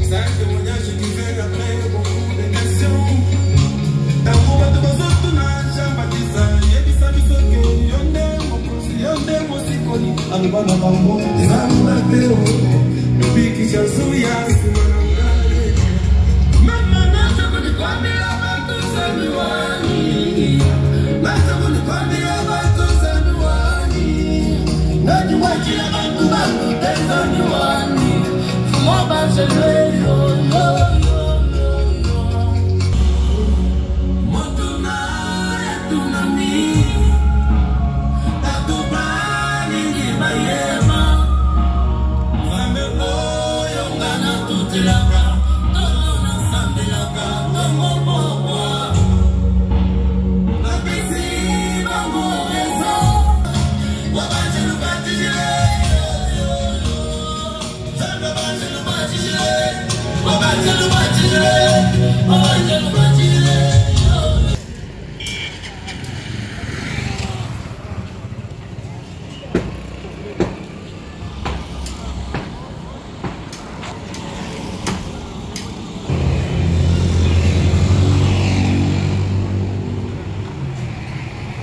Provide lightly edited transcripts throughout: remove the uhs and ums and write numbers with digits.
C'est un témoignage qui fait après beaucoup de questions. Tant qu'on va te passer tout l'âge, Baptiste, il y a des samis qui yonde, mon proche, yonde, mon sikoni. Alba na bambo, zamba teo, biki chansuya, simanangale. Mama nacha kuni kwami abantu sanuani, nacha kuni kwami abantu sanuani, najua kila bantu bantu sanuani, fumo banjele yo yo yo yo. Motuna etunami.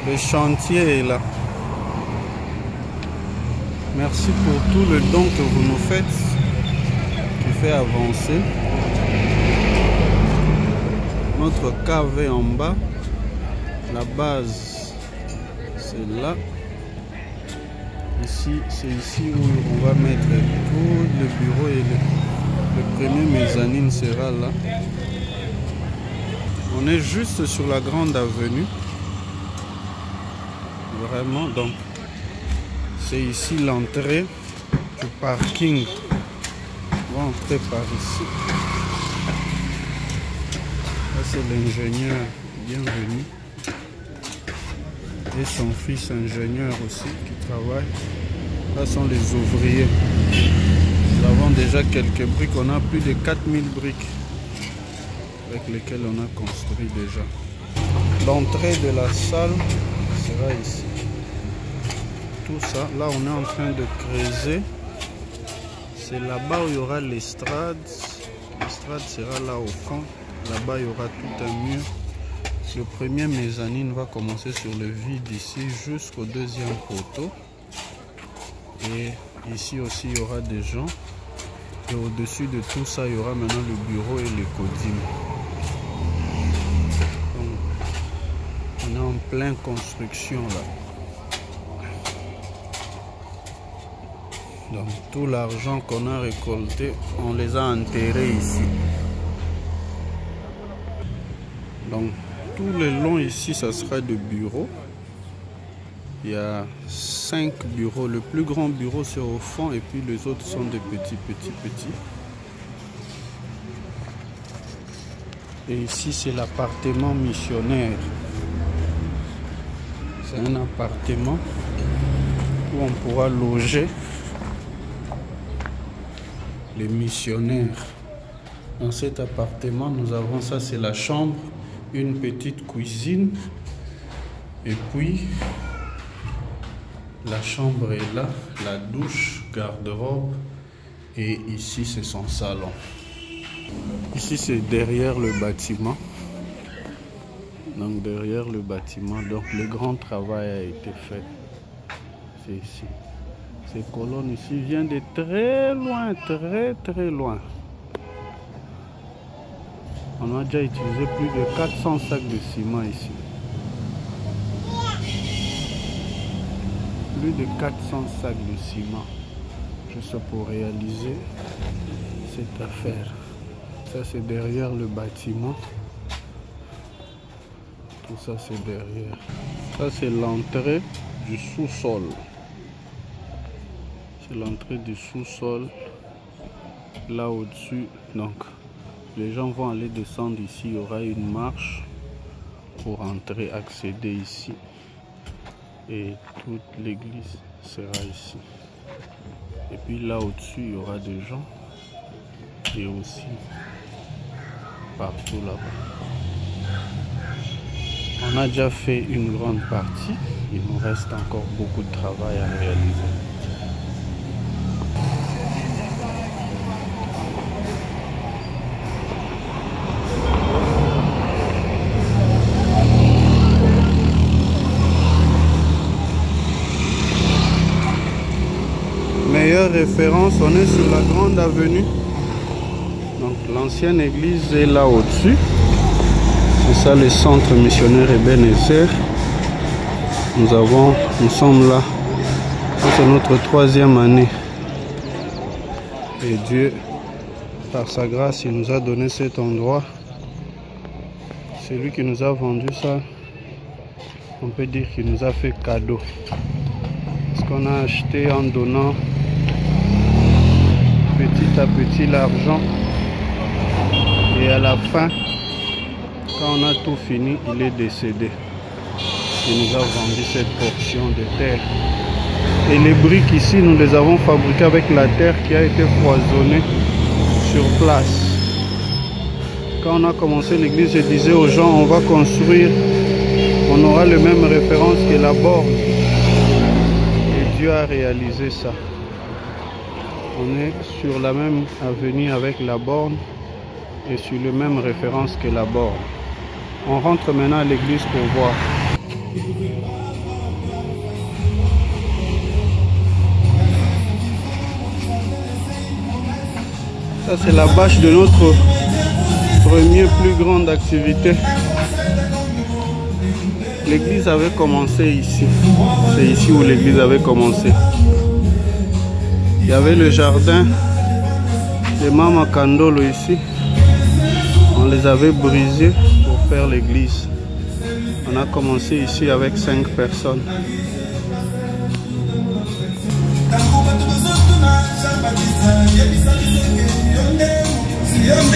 Le chantier est là. Merci pour tout le don que vous nous faites, qui fait avancer. Notre cave est en bas. La base, c'est là. Ici, c'est ici où on va mettre tout le bureau et le premier mezzanine sera là. On est juste sur la grande avenue. Vraiment, donc c'est ici l'entrée du parking. On va entrer par ici. Là c'est l'ingénieur, bienvenue. Et son fils ingénieur aussi qui travaille. Là sont les ouvriers. Nous avons déjà quelques briques. On a plus de 4000 briques avec lesquelles on a construit déjà. L'entrée de la salle sera ici. Tout ça, là on est en train de creuser. C'est là-bas où il y aura l'estrade. L'estrade sera là au fond. Là-bas il y aura tout un mur. Le premier mezzanine va commencer sur le vide ici jusqu'au deuxième poteau. Et ici aussi il y aura des gens. Et au-dessus de tout ça, il y aura maintenant le bureau et les codines. Donc, on est en pleine construction là. Donc tout l'argent qu'on a récolté, on les a enterrés ici. Donc tout le long ici, ça sera de bureaux. Il y a 5 bureaux. Le plus grand bureau c'est au fond et puis les autres sont des petits. Et ici c'est l'appartement missionnaire. C'est un appartement où on pourra loger les missionnaires. Dans cet appartement, nous avons ça, c'est la chambre, une petite cuisine, et puis la chambre est là, la douche, garde-robe, et ici c'est son salon. Ici c'est derrière le bâtiment. Donc derrière le bâtiment, donc le grand travail a été fait. C'est ici. Ces colonnes ici viennent de très loin, très loin. On a déjà utilisé plus de 400 sacs de ciment ici. Plus de 400 sacs de ciment juste pour réaliser cette affaire. Ça c'est derrière le bâtiment. Tout ça c'est derrière. Ça c'est l'entrée du sous-sol. C'est l'entrée du sous-sol. Là au-dessus, donc les gens vont aller descendre ici. Il y aura une marche pour entrer, accéder ici. Et toute l'église sera ici. Et puis là au-dessus, il y aura des gens. Et aussi partout là-bas. On a déjà fait une grande partie. Il nous reste encore beaucoup de travail à réaliser. référence, on est sur la grande avenue. Donc l'ancienne église est là au-dessus. C'est ça le centre missionnaire Ebenezer. Nous sommes là. C'est notre 3e année. Et Dieu, par sa grâce, il nous a donné cet endroit. C'est lui qui nous a vendu ça. On peut dire qu'il nous a fait cadeau. Parce qu'on a acheté en donnant petit à petit l'argent. Et à la fin, quand on a tout fini, il est décédé. Il nous a vendu cette portion de terre. Et les briques ici, nous les avons fabriquées avec la terre qui a été foisonnée sur place. Quand on a commencé l'église, je disais aux gens, on va construire, on aura les mêmes références que la borne. Et Dieu a réalisé ça. On est sur la même avenue avec la borne et sur les mêmes références que la borne. On rentre maintenant à l'église pour voir. Ça c'est la bâche de notre première plus grande activité. L'église avait commencé ici. C'est ici où l'église avait commencé. Il y avait le jardin de Mama Kandolo ici. On les avait brisés pour faire l'église. On a commencé ici avec 5 personnes. Yeah.